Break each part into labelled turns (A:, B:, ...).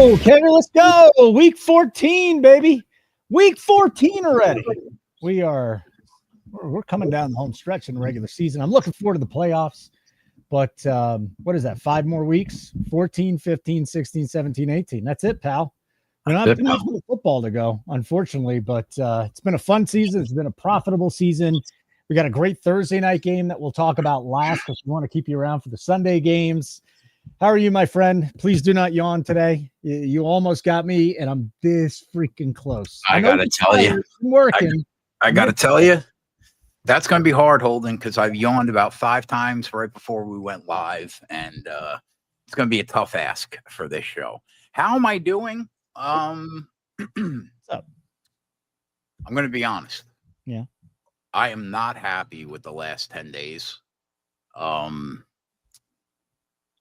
A: go, Kevin. Let's go. Week 14, baby. Week 14 already. We're coming down the home stretch in the regular season. I'm looking forward to the playoffs. But what is that? 5 more weeks? 14, 15, 16, 17, 18. That's it, pal. We don't have too much more football to go, unfortunately, but it's been a fun season. It's been a profitable season. We got a great Thursday night game that we'll talk about last because we want to keep you around for the Sunday games. How are you, my friend? Please do not yawn today. You almost got me, and I'm this freaking close.
B: I got to tell you.
A: I'm working.
B: I got to tell you, that's going to be hard, Holden, because I've yawned about 5 times right before we went live, and it's going to be a tough ask for this show. How am I doing?
A: What's up?
B: I'm going to be honest.
A: Yeah.
B: I am not happy with the last 10 days.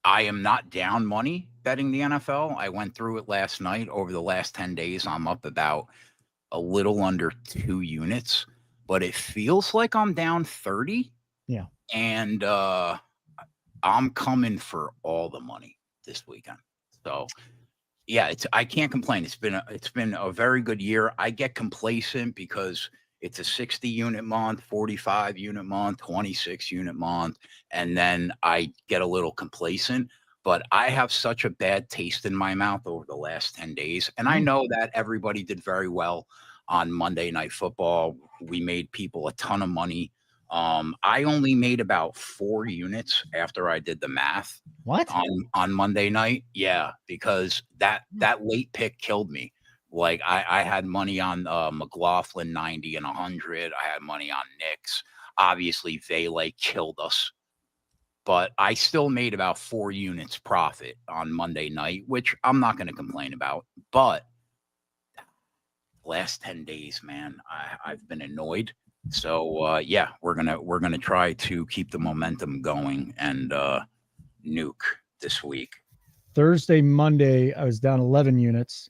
B: I am not down money betting the NFL. I went through it last night. Over the last 10 days, I'm up about a little under 2 units, but it feels like I'm down 30.
A: Yeah.
B: And I'm coming for all the money this weekend. So yeah, I can't complain. It's been a very good year. I get complacent because it's a 60 unit month, 45 unit month, 26 unit month. And then I get a little complacent, but I have such a bad taste in my mouth over the last 10 days. And I know that everybody did very well on Monday Night Football. We made people a ton of money. I only made about 4 units after I did the math.
A: What?
B: On Monday night. Yeah, because that late pick killed me. Like I had money on McLaughlin 90 and 100. I had money on Knicks. Obviously, Vele killed us. But I still made about 4 units profit on Monday night, which I'm not going to complain about. But last 10 days, man, I've been annoyed. So yeah, we're gonna try to keep the momentum going and nuke this week.
A: Thursday, Monday, I was down 11 units.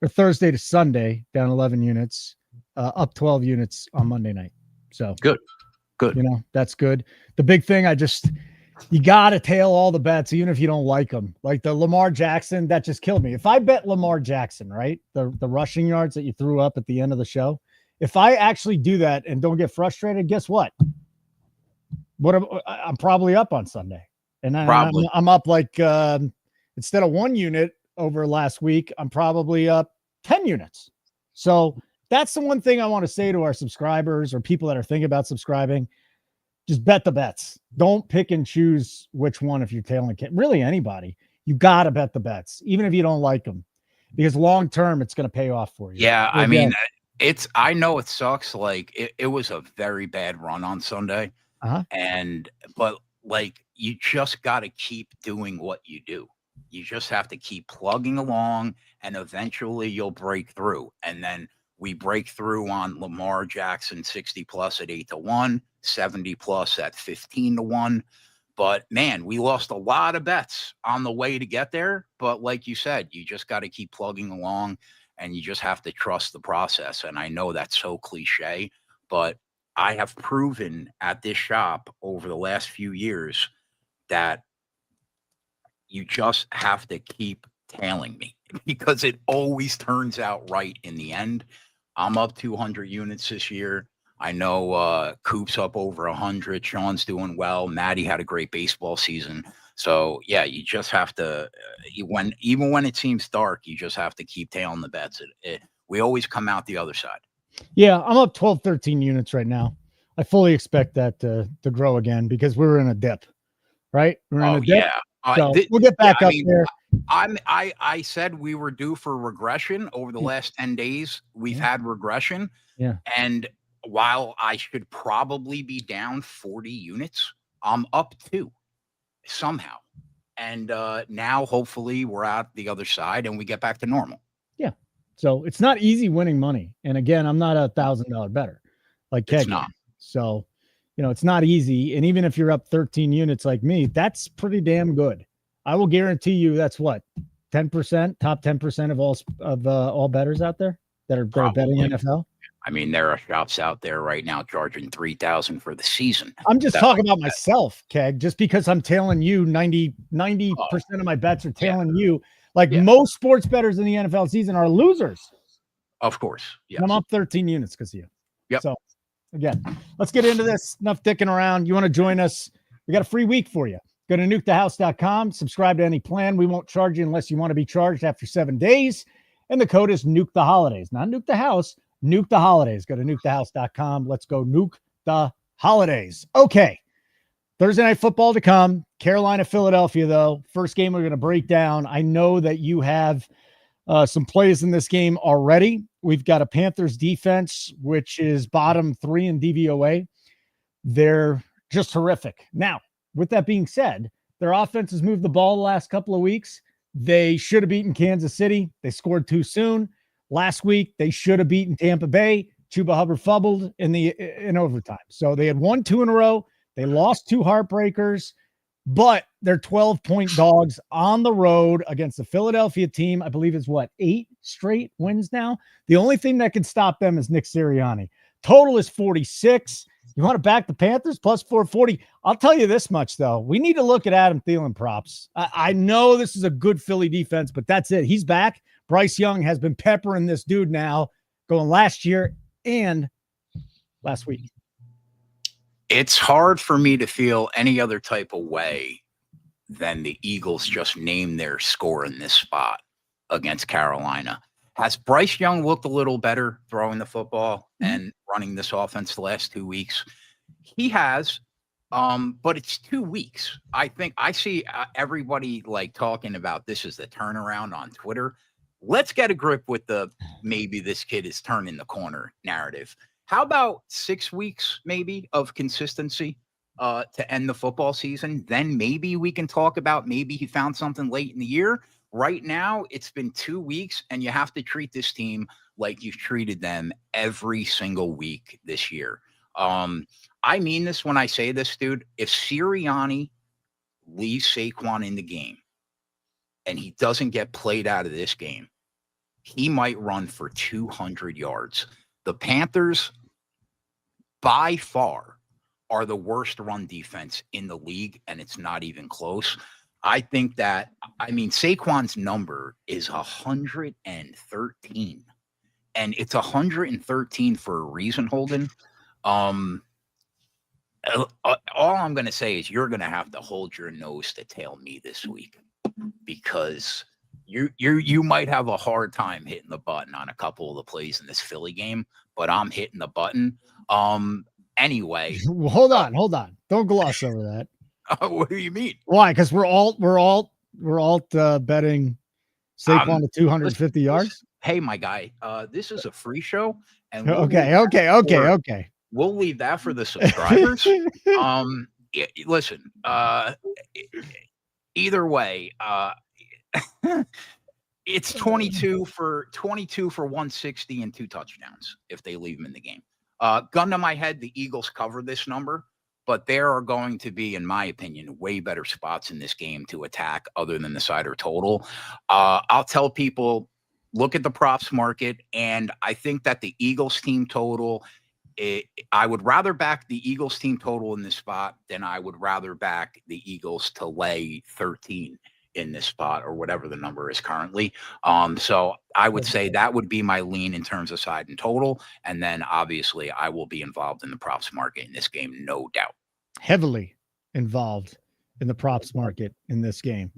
A: Or Thursday to Sunday, down 11 units, up 12 units on Monday night. So
B: good.
A: You know, that's good. The big thing, you got to tail all the bets, even if you don't like them. Like the Lamar Jackson, that just killed me. If I bet Lamar Jackson, right, the rushing yards that you threw up at the end of the show, if I actually do that and don't get frustrated, guess what? I'm probably up on Sunday. And then I'm up like instead of 1 unit over last week, I'm probably up 10 units. So that's the one thing I want to say to our subscribers or people that are thinking about subscribing. Just bet the bets. Don't pick and choose which one if you're tailing really anybody. You got to bet the bets, even if you don't like them, because long term it's going to pay off for you.
B: Yeah, I mean, I know it sucks. Like it was a very bad run on Sunday. But like you just got to keep doing what you do. You just have to keep plugging along and eventually you'll break through. And then we break through on Lamar Jackson 60 plus at 8-1, 70 plus at 15-1. But man, we lost a lot of bets on the way to get there. But like you said, you just got to keep plugging along and you just have to trust the process. And I know that's so cliche, but I have proven at this shop over the last few years that you just have to keep tailing me because it always turns out right in the end. I'm up 200 units this year. I know Coop's up over 100. Sean's doing well. Maddie had a great baseball season. So, yeah, you just have to, even when it seems dark, you just have to keep tailing the bets. We always come out the other side.
A: Yeah, I'm up 12, 13 units right now. I fully expect that to grow again because we were in a dip, right? We're in a dip.
B: Yeah.
A: So we'll get back up there.
B: I said we were due for regression over the last 10 days. We've had regression.
A: Yeah.
B: And while I should probably be down 40 units, I'm up 2 somehow. And now hopefully we're out the other side and we get back to normal.
A: Yeah. So it's not easy winning money. And again, I'm not $1,000 better like Keg.
B: It's not.
A: So, you know, it's not easy. And even if you're up 13 units like me, that's pretty damn good. I will guarantee you that's what, 10%, top 10% of all bettors out there that are betting NFL.
B: I mean, there are shops out there right now charging $3,000 for the season.
A: I'm just talking about myself, Keg, just because I'm tailing you 90% of my bets are tailing you. Like most sports bettors in the NFL season are losers.
B: Of course.
A: Yes. I'm up 13 units because of you.
B: Yep.
A: So again, let's get into this. Enough dicking around. You want to join us? We got a free week for you. Go to nukethehouse.com. Subscribe to any plan. We won't charge you unless you want to be charged after 7 days. And the code is Nuke the Holidays. Not Nuke the House, Nuke the Holidays. Go to nukethehouse.com. Let's go nuke the holidays. Okay. Thursday night football to come. Carolina, Philadelphia, though. First game we're going to break down. I know that you have some plays in this game already. We've got a Panthers defense, which is bottom 3 in DVOA. They're just horrific. Now, with that being said, their offense has moved the ball the last couple of weeks. They should have beaten Kansas City. They scored too soon. Last week, they should have beaten Tampa Bay. Chuba Hubbard fumbled in overtime. So they had won 2 in a row. They lost 2 heartbreakers, but they're 12-point dogs on the road against the Philadelphia team. I believe it's 8 straight wins now. The only thing that can stop them is Nick Sirianni. Total is 46. You want to back the Panthers plus 440? I'll tell you this much, though. We need to look at Adam Thielen props. I know this is a good Philly defense, but that's it. He's back. Bryce Young has been peppering this dude now, going last year and last week.
B: It's hard for me to feel any other type of way than the Eagles just named their score in this spot against Carolina. Has Bryce Young looked a little better throwing the football and running this offense the last 2 weeks? He has, but it's 2 weeks. I think I see everybody like talking about this as the turnaround on Twitter. Let's get a grip with the maybe this kid is turning the corner narrative. How about 6 weeks maybe of consistency to end the football season? Then maybe we can talk about maybe he found something late in the year. Right now, it's been 2 weeks, and you have to treat this team like you've treated them every single week this year. I mean this when I say this, dude. If Sirianni leaves Saquon in the game and he doesn't get played out of this game, he might run for 200 yards. The Panthers, by far, are the worst run defense in the league, and it's not even close. I think that, Saquon's number is 113, and it's 113 for a reason, Holden. All I'm going to say is you're going to have to hold your nose to tail me this week, because you might have a hard time hitting the button on a couple of the plays in this Philly game, but I'm hitting the button. Anyway.
A: Hold on. Don't gloss over that.
B: What do you mean?
A: Why? Because we're all betting Saquon to 250 yards.
B: Hey, my guy, this is a free show, and
A: okay.
B: We'll leave that for the subscribers. Listen. Either way, it's 22 for 160 and 2 touchdowns if they leave him in the game. Gun to my head, the Eagles cover this number. But there are going to be, in my opinion, way better spots in this game to attack other than the side or total. I'll tell people, look at the props market, and I think that the Eagles team total, I would rather back the Eagles team total in this spot than I would rather back the Eagles to lay 13 in this spot or whatever the number is currently. So I would say that would be my lean in terms of side and total. And then obviously I will be involved in the props market in this game, no doubt.
A: Heavily involved in the props market in this game.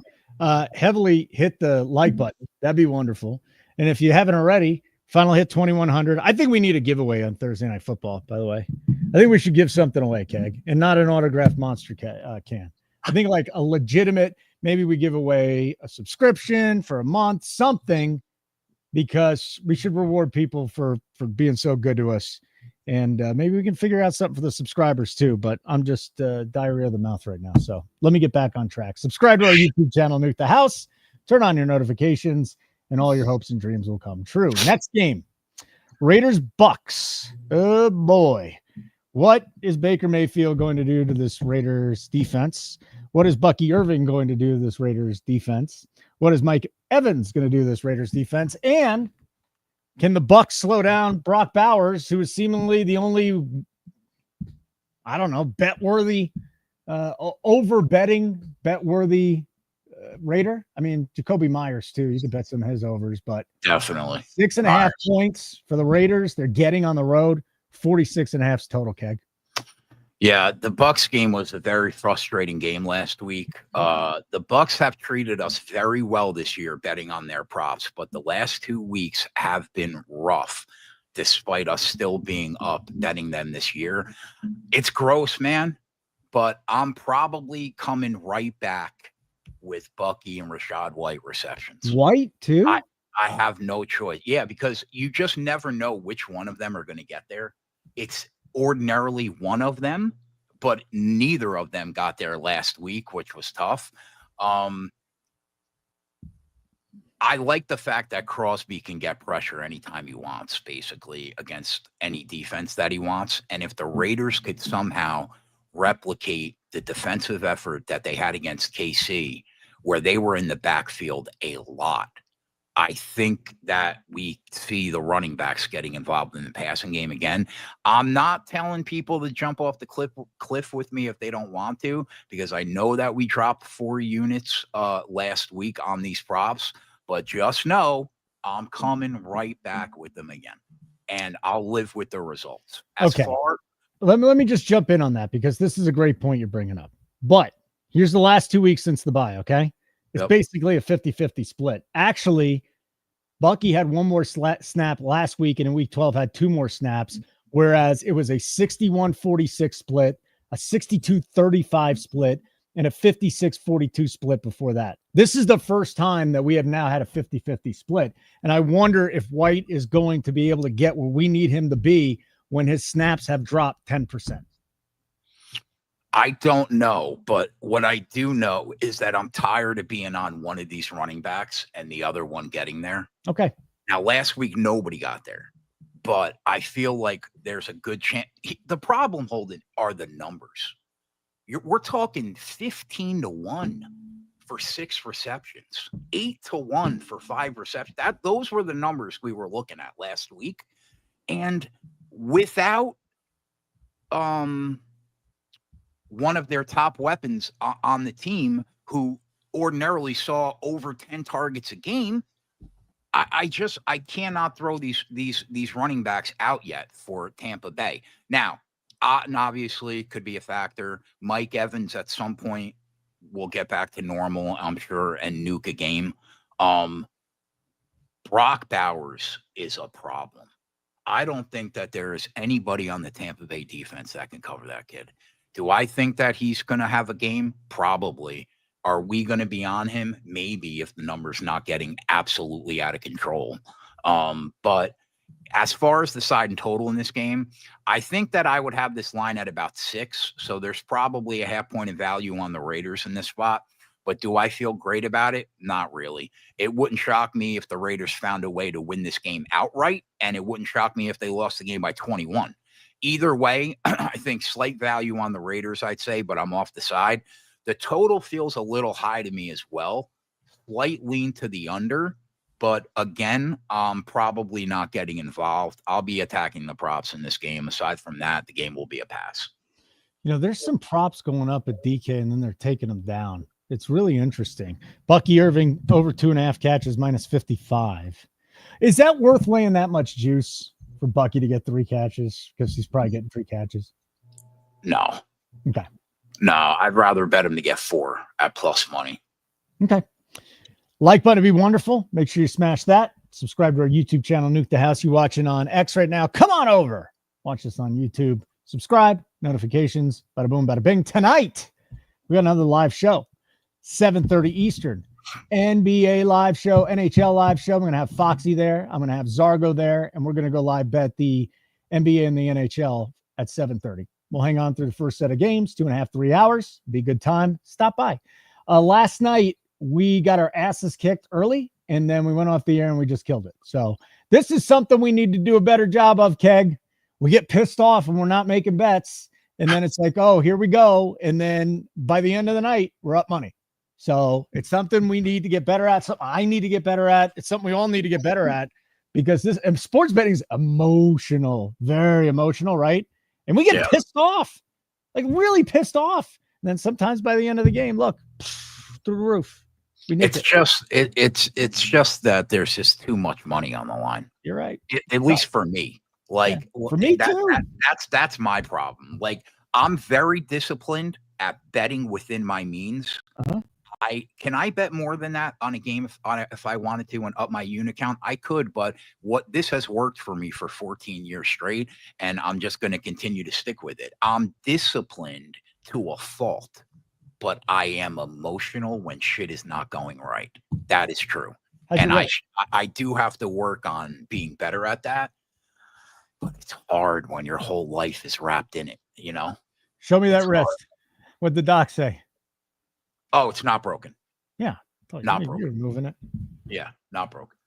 A: Heavily hit the like button. That'd be wonderful. And if you haven't already, final hit 2,100. I think we need a giveaway on Thursday Night Football, by the way. I think we should give something away, Keg, and not an autographed monster can. I think like a legitimate, maybe we give away a subscription for a month, something, because we should reward people for being so good to us. And maybe we can figure out something for the subscribers too, but I'm just diarrhea of the mouth right now. So let me get back on track. Subscribe to our YouTube channel, Nuke the House, turn on your notifications, and all your hopes and dreams will come true. Next game, Raiders Bucks. Oh boy. What is Baker Mayfield going to do to this Raiders defense? What is Bucky Irving going to do to this Raiders defense? What is Mike Evans going to do to this Raiders defense? And can the Bucks slow down Brock Bowers, who is seemingly the only, bet-worthy, bet-worthy Raider. I mean, Jacoby Myers too. You could bet some of his overs, but
B: definitely
A: 6.5 points for the Raiders. They're getting on the road. 46.5 total, Keg.
B: Yeah, the Bucks game was a very frustrating game last week. The Bucks have treated us very well this year betting on their props, but the last 2 weeks have been rough despite us still being up betting them this year. It's gross, man, but I'm probably coming right back with Bucky and Rachaad White receptions.
A: White too?
B: I have no choice. Yeah, because you just never know which one of them are going to get there. It's ordinarily one of them, but neither of them got there last week, which was tough. I like the fact that Crosby can get pressure anytime he wants, basically, against any defense that he wants. And if the Raiders could somehow replicate the defensive effort that they had against KC, where they were in the backfield a lot, I think that we see the running backs getting involved in the passing game again. I'm not telling people to jump off the cliff with me if they don't want to, because I know that we dropped 4 units last week on these props, but just know I'm coming right back with them again, and I'll live with the results.
A: Let me just jump in on that, because this is a great point you're bringing up. But here's the last 2 weeks since the bye, okay? It's basically a 50-50 split. Actually, Bucky had one more snap last week, and in week 12 had 2 more snaps, whereas it was a 61-46 split, a 62-35 split, and a 56-42 split before that. This is the first time that we have now had a 50-50 split, and I wonder if White is going to be able to get where we need him to be when his snaps have dropped 10%.
B: I don't know, but what I do know is that I'm tired of being on one of these running backs and the other one getting there.
A: Okay.
B: Now, last week, nobody got there, but I feel like there's a good chance. The problem, Holden, are the numbers. We're talking 15-1 for 6 receptions, 8-1 for 5 receptions. Those were the numbers we were looking at last week. And without one of their top weapons on the team, who ordinarily saw over 10 targets a game, I cannot throw these running backs out yet for Tampa Bay. Now, Otten obviously could be a factor. Mike Evans at some point will get back to normal, I'm sure, and nuke a game. Brock Bowers is a problem. I don't think that there is anybody on the Tampa Bay defense that can cover that kid. Do I think that he's going to have a game? Probably. Are we going to be on him? Maybe, if the number's not getting absolutely out of control. But as far as the side and total in this game, I think that I would have this line at about 6. So there's probably a half point of value on the Raiders in this spot. But do I feel great about it? Not really. It wouldn't shock me if the Raiders found a way to win this game outright, and it wouldn't shock me if they lost the game by 21. Either way, I think slight value on the Raiders, I'd say, but I'm off the side. The total feels a little high to me as well. Slight lean to the under, but again, I'm probably not getting involved. I'll be attacking the props in this game. Aside from that, the game will be a pass.
A: You know, there's some props going up at DK, and then they're taking them down. It's really interesting. Bucky Irving over 2.5 catches -55. Is that worth laying that much juice for Bucky to get 3 catches? Because he's probably getting 3 catches.
B: No.
A: Okay.
B: No, I'd rather bet him to get 4 at plus money.
A: Okay. Like button would be wonderful. Make sure you smash that. Subscribe to our YouTube channel, Nuke the House. You watching on X right now? Come on over. Watch us on YouTube. Subscribe. Notifications. Bada boom, bada bing. Tonight, we got another live show. 7:30 Eastern. NBA live show, NHL live show. I'm going to have Foxy there. I'm going to have Zargo there, and we're going to go live bet the NBA and the NHL at 7:30. We'll hang on through the first set of games, 2.5, 3 hours. Be a good time. Stop by. Last night, we got our asses kicked early, and then we went off the air and we just killed it. So this is something we need to do a better job of, Keg. We get pissed off and we're not making bets, and then it's like, oh, here we go. And then by the end of the night, we're up money. So it's something we need to get better at. Something I need to get better at. It's something we all need to get better at, because this and sports betting is emotional, very emotional, right? And we get pissed off, like really pissed off. And then sometimes by the end of the game, look, through the roof.
B: It's just that there's just too much money on the line.
A: You're right.
B: At least for me. Like
A: for me too.
B: That's my problem. Like I'm very disciplined at betting within my means.
A: Uh-huh.
B: Can I bet more than that on a game if I wanted to and up my unit count? I could, but this has worked for me for 14 years straight, and I'm just going to continue to stick with it. I'm disciplined to a fault, but I am emotional when shit is not going right. That is true. And I do have to work on being better at that. But it's hard when your whole life is wrapped in it, you know?
A: Show me that wrist. What'd the doc say?
B: Oh, it's not broken.
A: Yeah.
B: Not broken.
A: You're moving it.
B: Yeah, not broken.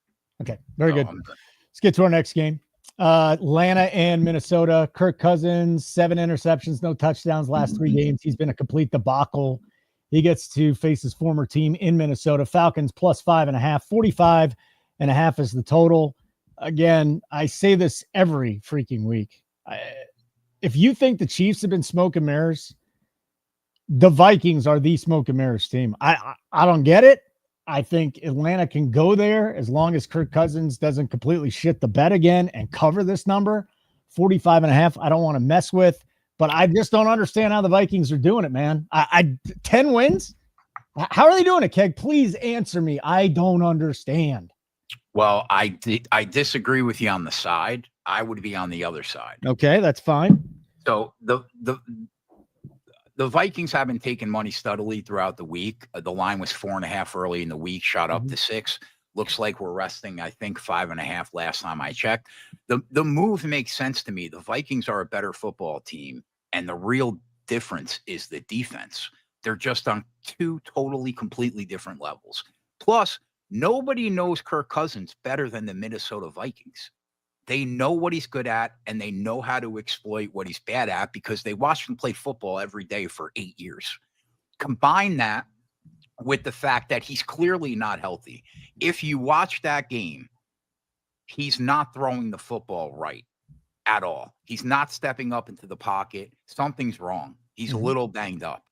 A: Okay, very good. Let's get to our next game. Atlanta and Minnesota. Kirk Cousins, 7 interceptions, no touchdowns last 3 games. He's been a complete debacle. He gets to face his former team in Minnesota. Falcons plus 5.5, 45.5 is the total. Again, I say this every freaking week. If you think the Chiefs have been smoke and mirrors, the Vikings are the smoke and mirrors team. I don't get it. I think Atlanta can go there as long as Kirk Cousins doesn't completely shit the bed again and cover this number. 45.5, I don't want to mess with, but I just don't understand how the Vikings are doing it, man. 10 wins? How are they doing it, Keg? Please answer me. I don't understand.
B: Well, I disagree with you on the side. I would be on the other side.
A: Okay, that's fine.
B: So the Vikings have been taking money steadily throughout the week. The line was 4.5 early in the week, shot up to 6. Looks like we're resting, I think, 5.5 last time I checked. The move makes sense to me. The Vikings are a better football team, and the real difference is the defense. They're just on 2 totally, completely different levels. Plus, nobody knows Kirk Cousins better than the Minnesota Vikings. They know what he's good at, and they know how to exploit what he's bad at because they watched him play football every day for 8 years. Combine that with the fact that he's clearly not healthy. If you watch that game, he's not throwing the football right at all. He's not stepping up into the pocket. Something's wrong. He's a little banged up.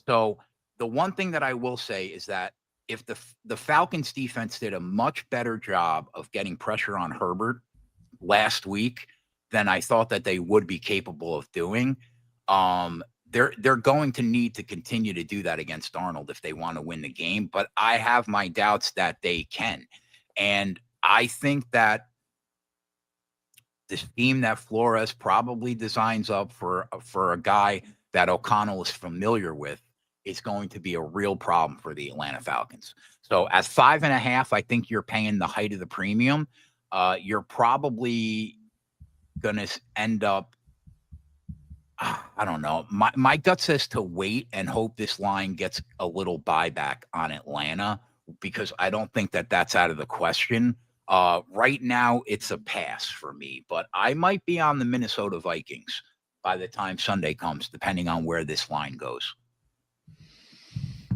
B: So the one thing that I will say is that if the Falcons defense did a much better job of getting pressure on Herbert last week than I thought that they would be capable of doing, they're going to need to continue to do that against Darnold if they want to win the game. But I have my doubts that they can. And I think that the scheme that Flores probably designs up for a guy that O'Connell is familiar with is going to be a real problem for the Atlanta Falcons. So at 5.5, I think you're paying the height of the premium. You're probably going to end up, I don't know. My gut says to wait and hope this line gets a little buyback on Atlanta because I don't think that that's out of the question. Right now, it's a pass for me, but I might be on the Minnesota Vikings by the time Sunday comes, depending on where this line goes.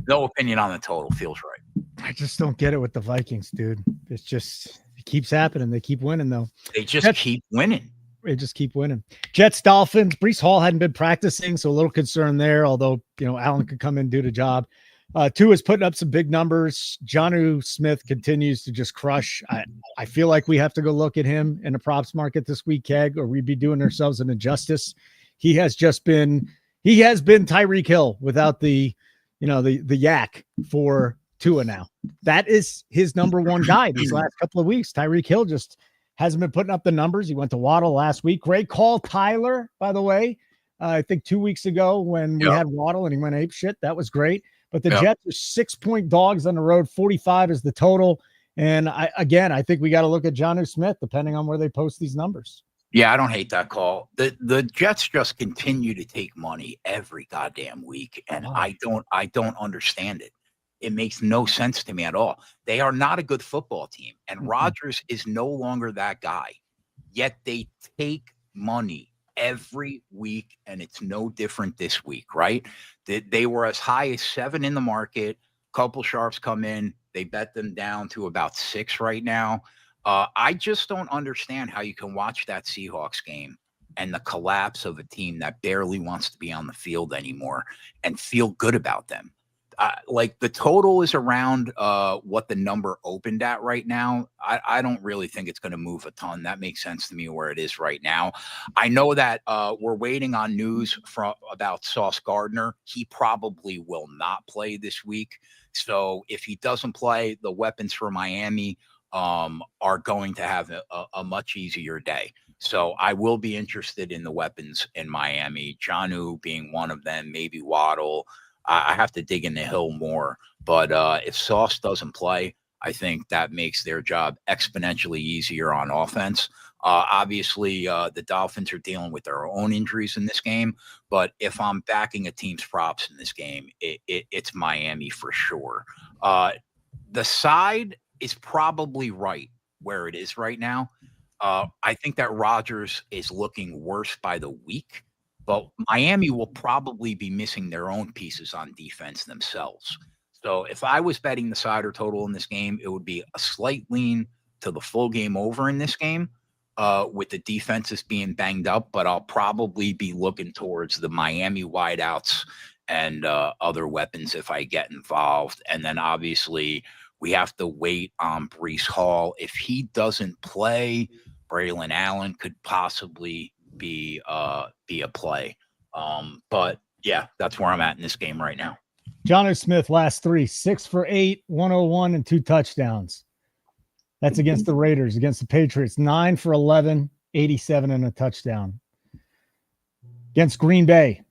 B: No opinion on the total. Feels right.
A: I just don't get it with the Vikings, dude. It's just, it keeps happening. They keep winning, though.
B: They just keep winning.
A: They just keep winning. Jets, Dolphins. Breece Hall hadn't been practicing, so a little concern there, although, Allen could come in and do the job. Tua is putting up some big numbers. Jonnu Smith continues to just crush. I feel like we have to go look at him in the props market this week, Keg, or we'd be doing ourselves an injustice. He has been Tyreek Hill without the yak for Tua now. That is his number one guy these last couple of weeks. Tyreek Hill just hasn't been putting up the numbers. He went to Waddle last week. Great call, Tyler, by the way. I think 2 weeks ago when we had Waddle and he went ape shit. That was great. But the Jets are 6-point dogs on the road. 45 is the total. And I think we got to look at Jonnu Smith, depending on where they post these numbers.
B: Yeah, I don't hate that call. The Jets just continue to take money every goddamn week, and I don't understand it. It makes no sense to me at all. They are not a good football team, and Rodgers is no longer that guy. Yet they take money every week, and it's no different this week, right? They were as high as 7 in the market. Couple sharps come in. They bet them down to about 6 right now. I just don't understand how you can watch that Seahawks game and the collapse of a team that barely wants to be on the field anymore and feel good about them. like the total is around what the number opened at right now. I don't really think it's going to move a ton. That makes sense to me where it is right now. I know that we're waiting on news about Sauce Gardner. He probably will not play this week. So if he doesn't play, the weapons for Miami are going to have a much easier day. So I will be interested in the weapons in Miami, Jonnu being one of them, maybe Waddle. I have to dig in the Hill more. But if Sauce doesn't play, I think that makes their job exponentially easier on offense. Obviously, the Dolphins are dealing with their own injuries in this game. But if I'm backing a team's props in this game, it's Miami for sure. The side is probably right where it is right now. I think that Rodgers is looking worse by the week, but Miami will probably be missing their own pieces on defense themselves. So if I was betting the side or total in this game, it would be a slight lean to the full game over in this game, with the defenses being banged up, but I'll probably be looking towards the Miami wideouts and other weapons if I get involved. And then obviously we have to wait on Breece Hall. If he doesn't play, Braylon Allen could possibly be a play. But yeah, that's where I'm at in this game right now.
A: Jonnu Smith, last 3, 6 for 8, 101, and 2 touchdowns. That's against the Raiders. Against the Patriots, 9 for 11, 87, and a touchdown. Against Green Bay,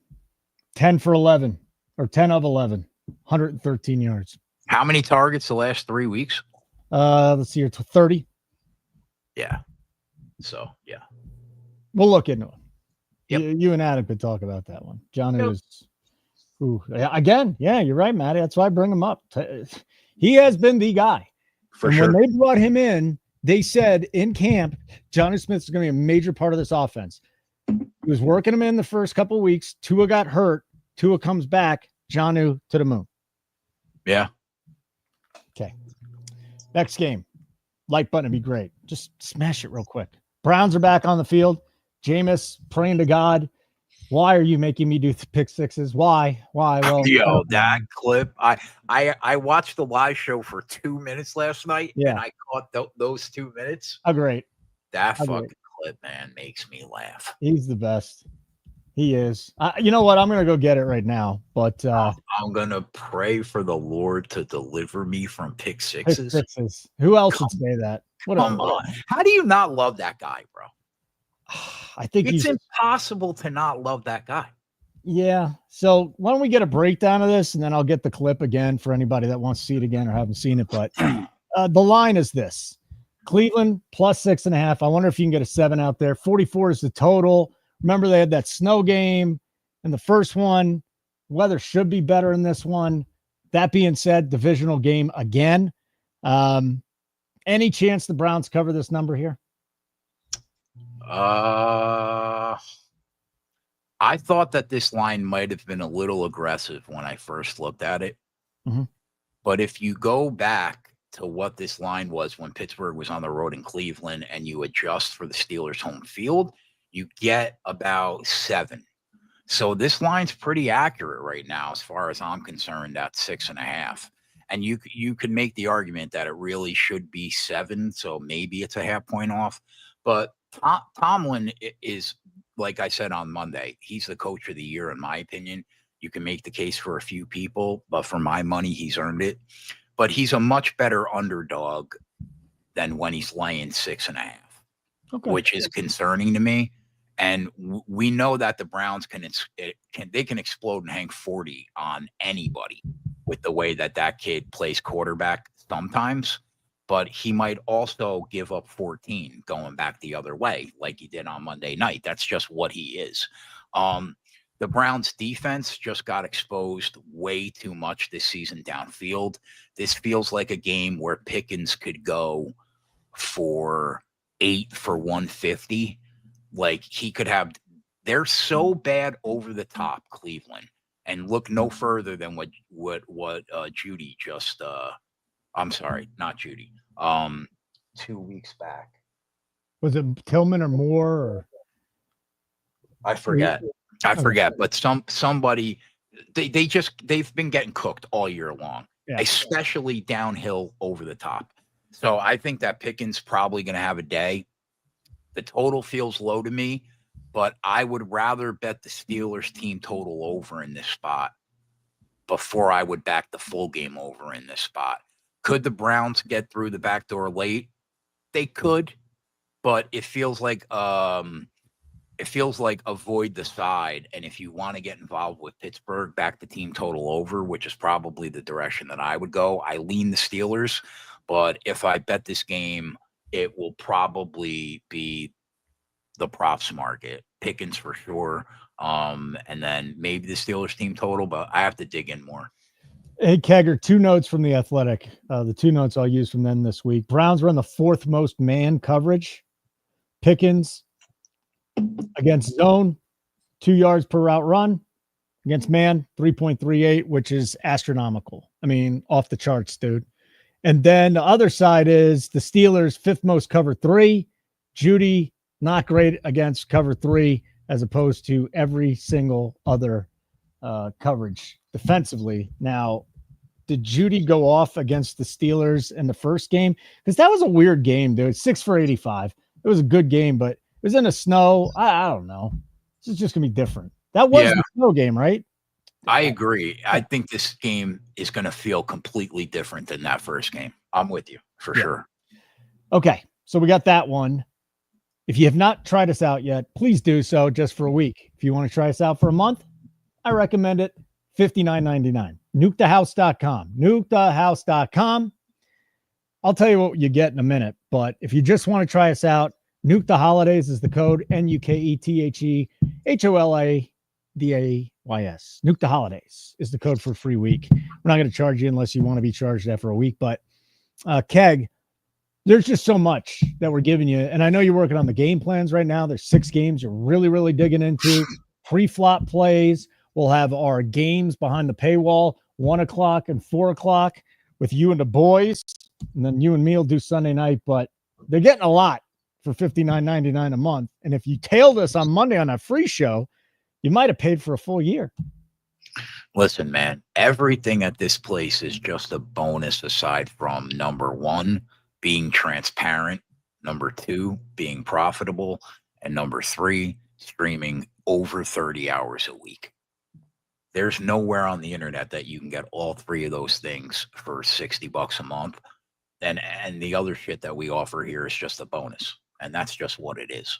A: 10 for 11, or 10 of 11, 113 yards.
B: How many targets the last 3 weeks?
A: Let's see here, 30.
B: Yeah. So, yeah.
A: We'll look into it.
B: Yep.
A: You and Adam could talk about that one. Jonnu is, again, yeah, you're right, Matty. That's why I bring him up. He has been the guy.
B: For
A: and
B: sure.
A: When they brought him in, they said in camp, Jonnu Smith is going to be a major part of this offense. He was working him in the first couple of weeks. Tua got hurt. Tua comes back. Jonnu to the moon.
B: Yeah.
A: Okay. Next game. Like button would be great. Just smash it real quick. Browns are back on the field. Jameis praying to God. Why are you making me do pick sixes? Why? Well,
B: that clip. I watched the live show for 2 minutes last night, and I caught those 2 minutes.
A: Oh, great.
B: That fucking clip, man, makes me laugh.
A: He's the best. He is. You know what? I'm going to go get it right now. But
B: I'm going to pray for the Lord to deliver me from pick sixes.
A: Who else would say that?
B: Come on. How do you not love that guy, bro?
A: I think
B: it's impossible to not love that guy.
A: Yeah. So why don't we get a breakdown of this, and then I'll get the clip again for anybody that wants to see it again or haven't seen it. But the line is this: Cleveland plus 6.5. I wonder if you can get a 7 out there. 44 is the total. Remember, they had that snow game in the first one. Weather should be better in this one. That being said, divisional game again. Any chance the Browns cover this number here?
B: I thought that this line might have been a little aggressive when I first looked at it.
A: Mm-hmm.
B: But if you go back to what this line was when Pittsburgh was on the road in Cleveland and you adjust for the Steelers' home field, you get about 7. So this line's pretty accurate right now, as far as I'm concerned, at 6.5. And you could make the argument that it really should be 7. So maybe it's a half point off. But Tomlin is, like I said on Monday, he's the coach of the year, in my opinion. You can make the case for a few people, but for my money, he's earned it. But he's a much better underdog than when he's laying 6.5, which is concerning to me. And we know that the Browns can explode and hang 40 on anybody with the way that kid plays quarterback sometimes. But he might also give up 14 going back the other way, like he did on Monday night. That's just what he is. The Browns defense just got exposed way too much this season downfield. This feels like a game where Pickens could go for 8 for 150. Like he could have, they're so bad over the top, Cleveland, and look no further than what Judy just, I'm sorry, not Judy. 2 weeks back.
A: Was it Tillman or Moore? Or?
B: I forget. But somebody they've been getting cooked all year long, especially downhill over the top. So I think that Pickens probably going to have a day. The total feels low to me, but I would rather bet the Steelers team total over in this spot before I would back the full game over in this spot. Could the Browns get through the back door late? They could, but it feels like avoid the side. And if you want to get involved with Pittsburgh, back the team total over, which is probably the direction that I would go. I lean the Steelers, but if I bet this game, it will probably be the props market. Pickens for sure. And then maybe the Steelers team total, but I have to dig in more.
A: Hey, Kegger, 2 notes from The Athletic. The 2 notes I'll use from them this week. Browns run the 4th most man coverage. Pickens against zone, 2 yards per route run. Against man, 3.38, which is astronomical. I mean, off the charts, dude. And then the other side is the Steelers' 5th most cover 3. Judy, not great against cover 3, as opposed to every single other coverage defensively. Now, did Judy go off against the Steelers in the first game? Because that was a weird game, dude. 6 for 85. It was a good game, but it was in the snow. I don't know. This is just going to be different. That was the snow game, right?
B: I agree. I think this game is going to feel completely different than that first game. I'm with you for sure.
A: Okay, so we got that one. If you have not tried us out yet, please do so just for a week. If you want to try us out for a month, I recommend it. $59.99. Nukethehouse.com. Nukethehouse.com. I'll tell you what you get in a minute, but if you just want to try us out, Nuke the Holidays is the code. NUKETHEHOLADAYS. Nuke the Holidays is the code for a free week. We're not going to charge you unless you want to be charged after a week, but Keg, there's just so much that we're giving you. And I know you're working on the game plans right now. There's 6 games you're really, really digging into. Pre-flop plays. We'll have our games behind the paywall, 1 o'clock and 4 o'clock with you and the boys. And then you and me will do Sunday night, but they're getting a lot for $59.99 a month. And if you tailed us on Monday on a free show, you might have paid for a full year.
B: Listen, man, everything at this place is just a bonus aside from number 1, being transparent, number 2, being profitable, and number 3, streaming over 30 hours a week. There's nowhere on the internet that you can get all 3 of those things for $60 a month. And the other shit that we offer here is just a bonus. And that's just what it is.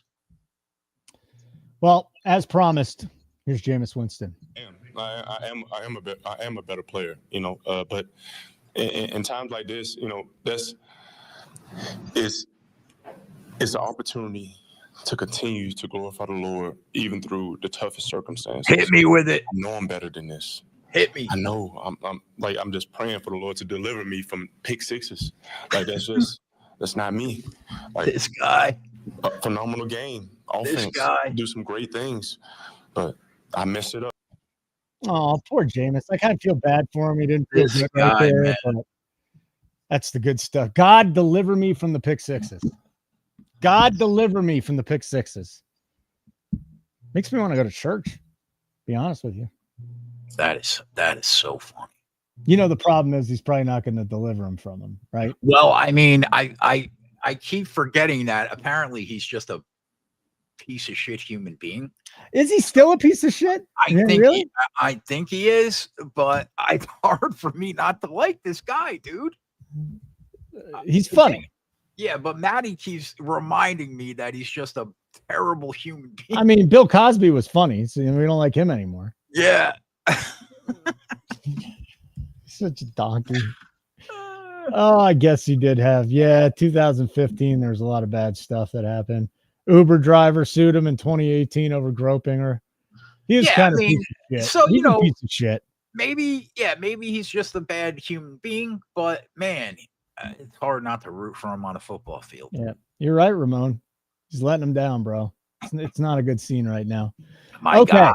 A: Well, as promised, here's Jameis Winston.
C: I am a better player, but in times like this, it's an opportunity to continue to glorify the Lord, even through the toughest circumstances.
B: Hit me with it.
C: I know I'm better than this.
B: Hit me.
C: I know. I'm just praying for the Lord to deliver me from pick sixes. Like that's not me. Like
B: this guy.
C: A phenomenal game. Offense. This guy. Do some great things, but I messed it up.
A: Oh, poor Jameis. I kind of feel bad for him. He didn't feel good right there, but that's the good stuff. God deliver me from the pick sixes. God deliver me from the pick sixes. Makes me want to go to church. Be honest with you.
B: That is so funny.
A: The problem is he's probably not going to deliver him from them, right?
B: Well, I mean, I keep forgetting that apparently he's just a piece of shit human being.
A: Is he still a piece of shit?
B: I think he is, but it's hard for me not to like this guy, dude.
A: He's funny.
B: Yeah, but Maddie keeps reminding me that he's just a terrible human being.
A: I mean, Bill Cosby was funny, so we don't like him anymore.
B: Yeah.
A: Such a donkey. Oh, I guess he did have. 2015, there was a lot of bad stuff that happened. Uber driver sued him in 2018 over groping her. He was kind of a piece of shit.
B: So,
A: he's a piece of shit.
B: Maybe he's just a bad human being, but man, it's hard not to root for him on a football field.
A: Yeah, you're right, Ramon. He's letting him down, bro. It's not a good scene right now.
B: My God.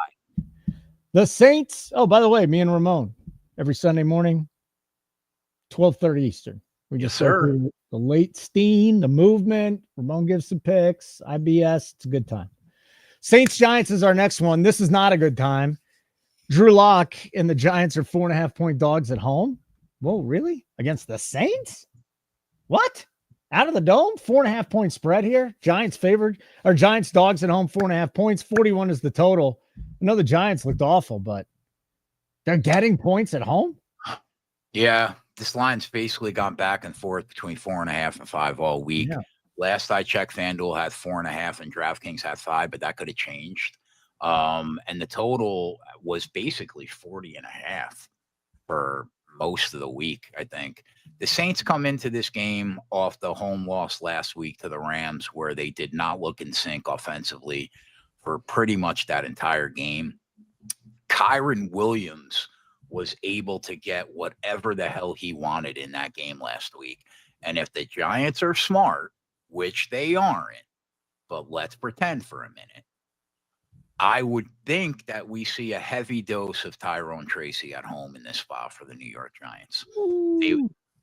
A: The Saints. Oh, by the way, me and Ramon every Sunday morning, 12:30 Eastern. We just go through the late steam, the movement. Ramon gives some picks. IBS. It's a good time. Saints Giants is our next one. This is not a good time Drew Lock and the Giants are 4.5-point dogs at home. Whoa, really? Against the Saints? What? Out of the dome? 4.5-point spread here. Giants favored, or Giants dogs at home, 4.5 points. 41 is the total. I know the Giants looked awful, but they're getting points at home?
B: Yeah, this line's basically gone back and forth between 4.5 and 5 all week. Yeah. Last I checked, FanDuel had 4.5 and DraftKings had 5, but that could have changed. And the total was basically 40.5 for most of the week, I think. The Saints come into this game off the home loss last week to the Rams, where they did not look in sync offensively for pretty much that entire game. Kyron Williams was able to get whatever the hell he wanted in that game last week. And if the Giants are smart, which they aren't, but let's pretend for a minute, I would think that we see a heavy dose of Tyrone Tracy at home in this spot for the New York Giants.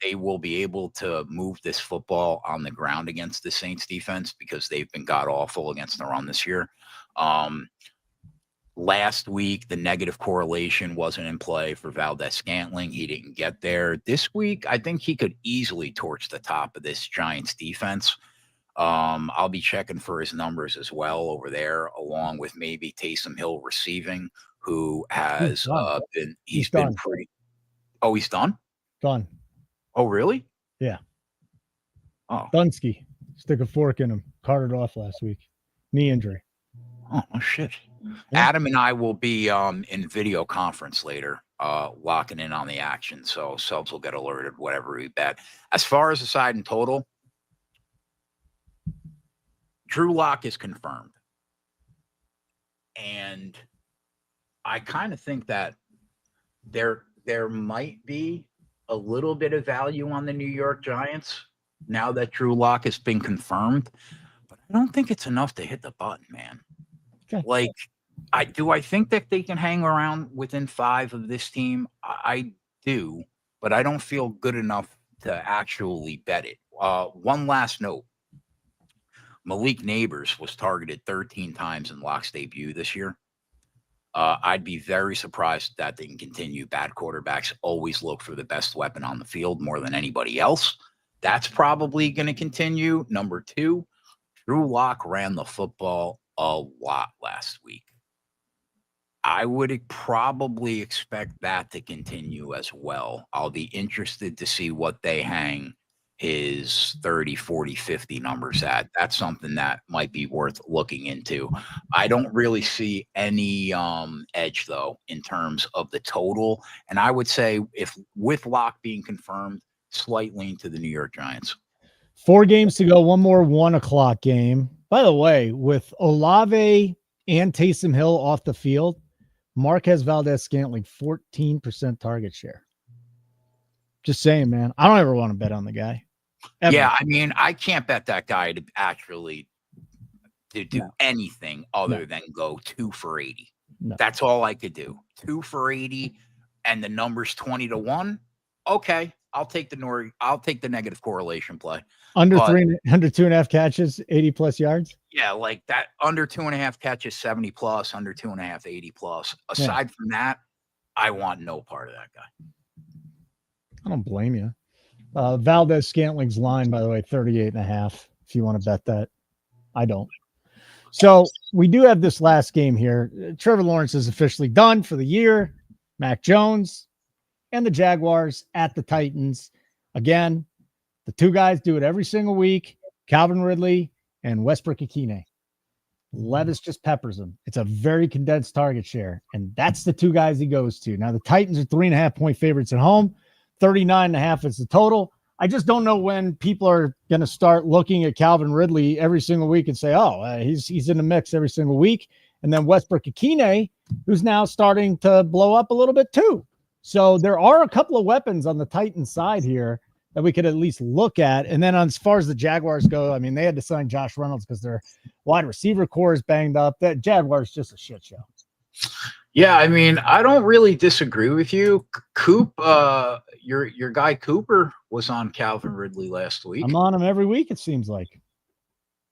B: They will be able to move this football on the ground against the Saints defense because they've been god-awful against the run this year. Last week, the negative correlation wasn't in play for Valdez-Scantling. He didn't get there. This week, I think he could easily torch the top of this Giants defense. I'll be checking for his numbers as well over there, along with maybe Taysom Hill receiving, who has he's been pretty. Oh, he's done?
A: Done.
B: Oh, really?
A: Yeah.
B: Oh.
A: Dunsky. Stick a fork in him. Carted off last week. Knee injury.
B: Oh, shit. Yeah. Adam and I will be in video conference later, locking in on the action. So subs will get alerted, whatever we bet. As far as the side and total, Drew Lock is confirmed. And I kind of think that there might be a little bit of value on the New York Giants now that Drew Lock has been confirmed. But I don't think it's enough to hit the button, man.
A: Okay.
B: Like, I think that they can hang around within 5 of this team. I do, but I don't feel good enough to actually bet it. One last note. Malik Neighbors was targeted 13 times in Lock's debut this year. I'd be very surprised that they can continue. Bad quarterbacks always look for the best weapon on the field more than anybody else. That's probably going to continue. Number 2, Drew Lock ran the football a lot last week. I would probably expect that to continue as well. I'll be interested to see what they hang his 30, 40, 50 numbers at. That's something that might be worth looking into. I don't really see any edge, though, in terms of the total. And I would say, if with Lock being confirmed, slight lean to the New York Giants.
A: 4 games to go. One more 1 o'clock game. By the way, with Olave and Taysom Hill off the field, Marquez Valdez-Scantling 14% target share. Just saying, man. I don't ever want to bet on the guy. Ever.
B: Yeah, I mean, I can't bet that guy to actually do anything other than go 2 for 80.
A: No.
B: That's all I could do. 2 for 80, and the number's 20-1. Okay, I'll take the negative correlation play.
A: Under 2.5 catches, 80+ yards.
B: Yeah, like that. Under 2.5 catches, 70+. Under 2.5, 80+. Aside from that, I want no part of that guy.
A: I don't blame you. Valdez-Scantling's line, by the way, 38.5. If you want to bet that, I don't. So we do have this last game here. Trevor Lawrence is officially done for the year. Mac Jones and the Jaguars at the Titans. Again, the 2 guys do it every single week. Calvin Ridley and Westbrook-Ikhine. Levis just peppers him. It's a very condensed target share, and that's the 2 guys he goes to. Now, the Titans are 3.5-point favorites at home. 39.5 is the total. I just don't know when people are going to start looking at Calvin Ridley every single week and say, he's in the mix every single week. And then Westbrook-Ikhine, who's now starting to blow up a little bit too. So there are a couple of weapons on the Titans side here that we could at least look at. And then as far as the Jaguars go, I mean, they had to sign Josh Reynolds because their wide receiver core is banged up. That Jaguars just a shit show.
B: Yeah, I mean, I don't really disagree with you. Coop, your guy Cooper was on Calvin Ridley last week.
A: I'm on him every week, it seems like.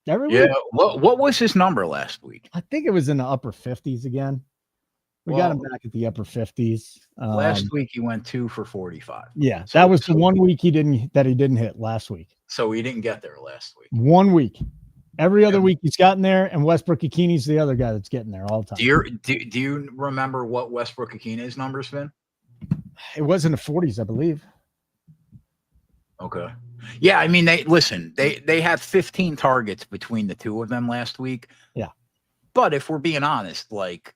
A: Every week.
B: Yeah, what was his number last week?
A: I think it was in the upper 50s again. We got him back at the upper 50s.
B: Last week he went 2 for 45.
A: Yeah, so, that was the 1 week he didn't hit last week.
B: So he didn't get there last week.
A: 1 week. Every other week he's gotten there, and Westbrook Akini's the other guy that's getting there all the time.
B: Do you remember what Westbrook Akini's numbers been?
A: It was in the 40s, I believe.
B: Okay. Yeah, I mean, they had 15 targets between the two of them last week.
A: Yeah.
B: But if we're being honest, like,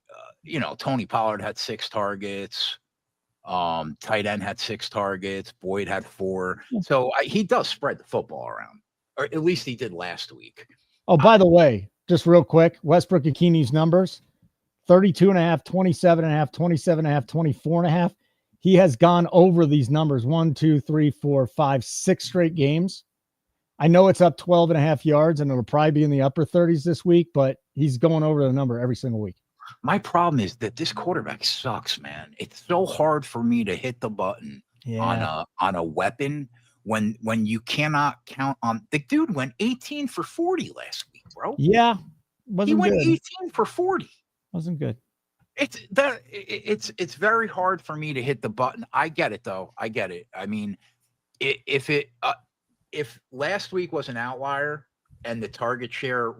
B: Tony Pollard had 6 targets. Tight end had 6 targets. Boyd had 4. So he does spread the football around, or at least he did last week.
A: Oh, by the way, just real quick, Westbrook Akini's numbers, 32.5, 27.5, 27.5, 24.5. He has gone over these numbers 1, 2, 3, 4, 5, 6 straight games. I know it's up 12.5 yards, and it'll probably be in the upper 30s this week, but he's going over the number every single week.
B: My problem is that this quarterback sucks, man. It's so hard for me to hit the button on a weapon when you cannot count on. The dude went 18 for 40 last week, bro.
A: Yeah,
B: he went
A: good.
B: 18 for 40.
A: Wasn't good.
B: It's very hard for me to hit the button. I get it though. I get it. I mean, if last week was an outlier and the target share,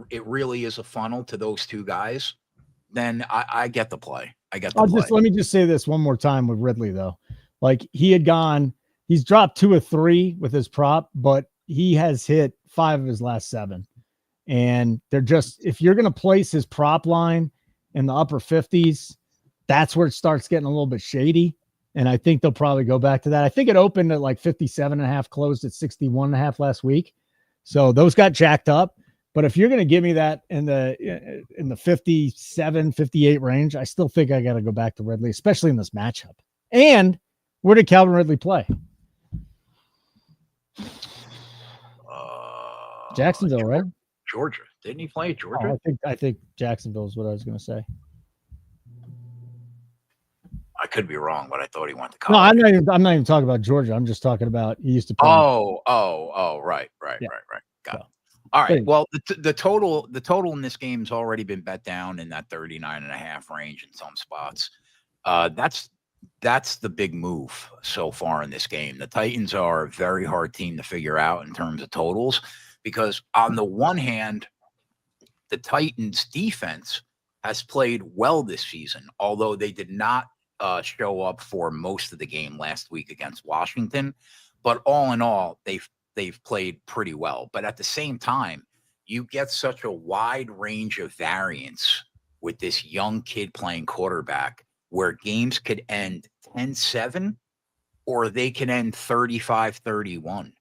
B: it really is a funnel to those two guys, then I get the play.
A: Let me just say this one more time with Ridley though. Like he's dropped 2 or 3 with his prop, but he has hit 5 of his last 7. And they're just, if you're going to place his prop line in the upper 50s, that's where it starts getting a little bit shady. And I think they'll probably go back to that. I think it opened at like 57.5, closed at 61.5 last week. So those got jacked up. But if you're going to give me that in the 57, 58 range, I still think I got to go back to Ridley, especially in this matchup. And where did Calvin Ridley play? Jacksonville, right?
B: Georgia. Didn't he play at Georgia?
A: I think Jacksonville is what I was going to say.
B: I could be wrong, but I thought he went to college.
A: No, I'm not even talking about Georgia. I'm just talking about he used to play.
B: Right.
A: Yeah.
B: Got it. All right. Well, the total in this game's already been bet down in that 39.5 range in some spots. That's the big move so far in this game. The Titans are a very hard team to figure out in terms of totals, because on the one hand, the Titans defense has played well this season, although they did not show up for most of the game last week against Washington. But all in all, they've played pretty well. But at the same time, you get such a wide range of variance with this young kid playing quarterback, where games could end 10-7 or they can end 35-31.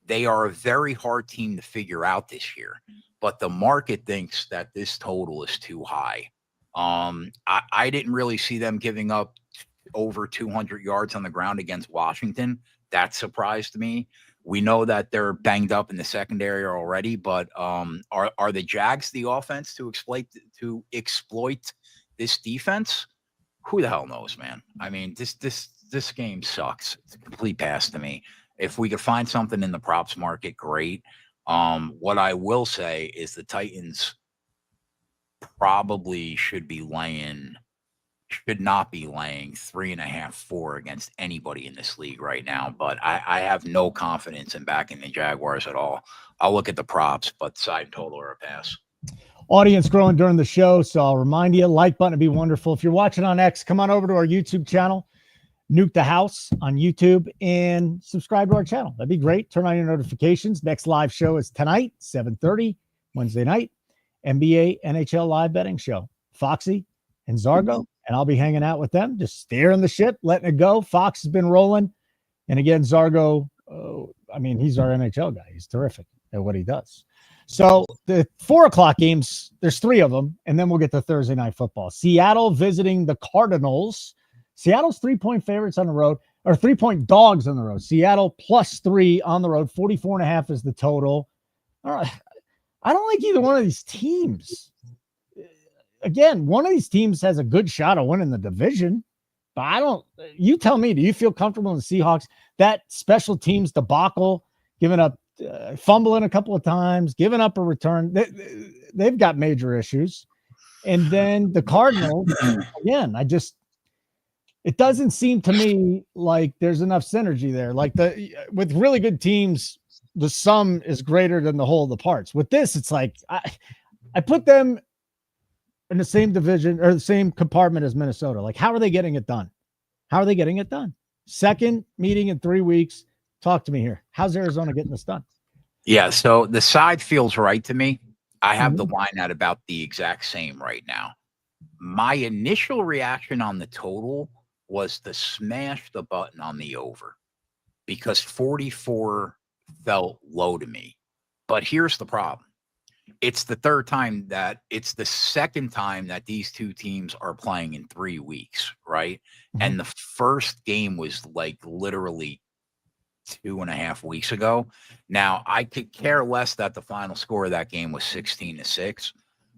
B: They are a very hard team to figure out this year, but the market thinks that this total is too high. I didn't really see them giving up over 200 yards on the ground against Washington. That surprised me. We know that they're banged up in the secondary already, but are the Jags the offense to exploit this defense? Who the hell knows, man? I mean, this game sucks. It's a complete pass to me. If we could find something in the props market, great. What I will say is the Titans probably should not be laying 3.5, 4 against anybody in this league right now. But I have no confidence in backing the Jaguars at all. I'll look at the props, but side total or a pass.
A: Audience growing during the show, so I'll remind you, like button would be wonderful. If you're watching on X, come on over to our YouTube channel, Nuke the House on YouTube, and subscribe to our channel. That'd be great. Turn on your notifications. Next live show is tonight, 7:30, Wednesday night, NBA, NHL live betting show. Foxy and Zargo, and I'll be hanging out with them, just steering the ship, letting it go. Fox has been rolling. And again, Zargo, he's our NHL guy. He's terrific at what he does. So the 4:00 games, there's 3 of them, and then we'll get to Thursday night football. Seattle visiting the Cardinals. Seattle's 3-point favorites on the road, or 3-point dogs on the road. Seattle +3 on the road. 44.5 is the total. All right. I don't like either one of these teams. Again, one of these teams has a good shot of winning the division, but you tell me, do you feel comfortable in the Seahawks? That special teams debacle, giving up, fumbling a couple of times, giving up a return. They've got major issues. And then the Cardinals, again, it doesn't seem to me like there's enough synergy there. Like with really good teams, the sum is greater than the whole of the parts. With this, it's like I put them in the same division or the same compartment as Minnesota. Like, how are they getting it done? How are they getting it done? Second meeting in 3 weeks. Talk to me here. How's Arizona getting this done?
B: Yeah, so the side feels right to me. I have the line at about the exact same right now. My initial reaction on the total was to smash the button on the over because 44 felt low to me. But here's the problem. It's the second time that these two teams are playing in 3 weeks, right? Mm-hmm. And the first game was like literally 2.5 weeks ago. Now, I could care less that the final score of that game was 16-6.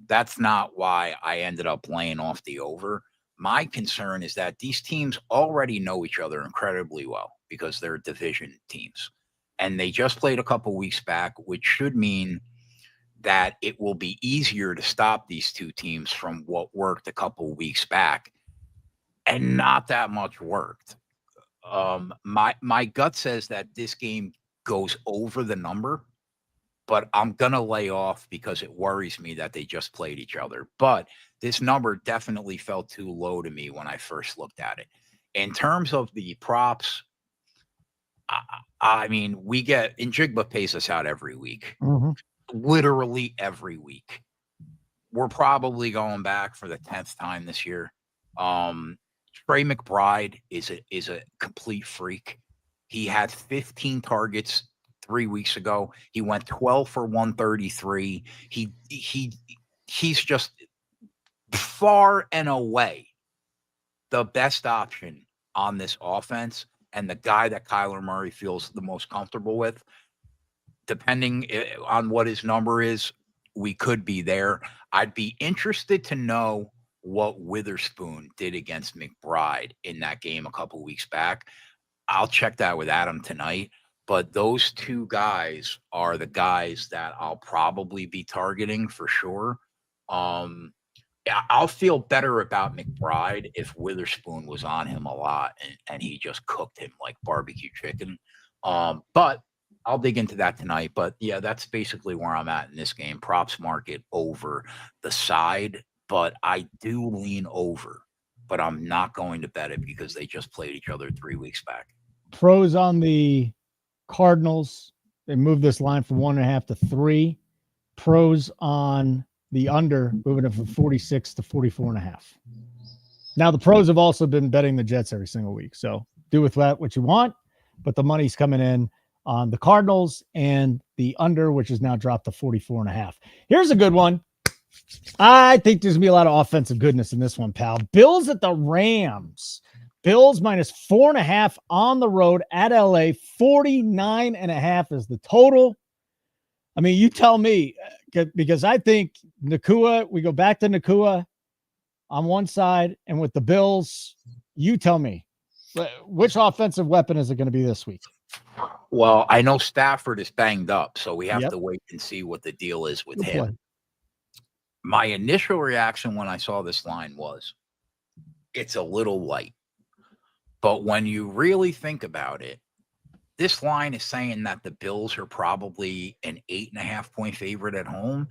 B: That's not why I ended up laying off the over. My concern is that these teams already know each other incredibly well because they're division teams. And they just played a couple weeks back, which should mean that it will be easier to stop these two teams from what worked a couple weeks back. And not that much worked. My gut says that this game goes over the number, but I'm going to lay off because it worries me that they just played each other. But this number definitely felt too low to me when I first looked at it. In terms of the props, I mean, Njigba pays us out every week, literally every week. We're probably going back for the 10th time this year. Trey McBride is a complete freak. He had 15 targets 3 weeks ago. He went 12 for 133. He's just far and away the best option on this offense and the guy that Kyler Murray feels the most comfortable with. Depending on what his number is, we could be there. I'd be interested to know what Witherspoon did against McBride in that game a couple weeks back. I'll check that with Adam tonight. But those two guys are the guys that I'll probably be targeting for sure. I'll feel better about McBride if Witherspoon was on him a lot and he just cooked him like barbecue chicken. But I'll dig into that tonight. But yeah, that's basically where I'm at in this game. Props market over the side, but I do lean over. But I'm not going to bet it because they just played each other 3 weeks back.
A: Pros on the Cardinals. They moved this line from 1.5 to 3. Pros on the under, moving it from 46 to 44.5. Now, the pros have also been betting the Jets every single week. So do with that what you want, but the money's coming in on the Cardinals and the under, which is now dropped to 44.5. Here's a good one. I think there's going to be a lot of offensive goodness in this one, pal. Bills at the Rams. Bills minus 4.5 on the road at LA. 49.5 is the total. I mean, you tell me, because I think Nakua, we go back to Nakua on one side, and with the Bills, you tell me, which offensive weapon is it going to be this week?
B: Well, I know Stafford is banged up, so we have to wait and see what the deal is with him. My initial reaction when I saw this line was, it's a little light. But when you really think about it, this line is saying that the Bills are probably an 8.5-point favorite at home.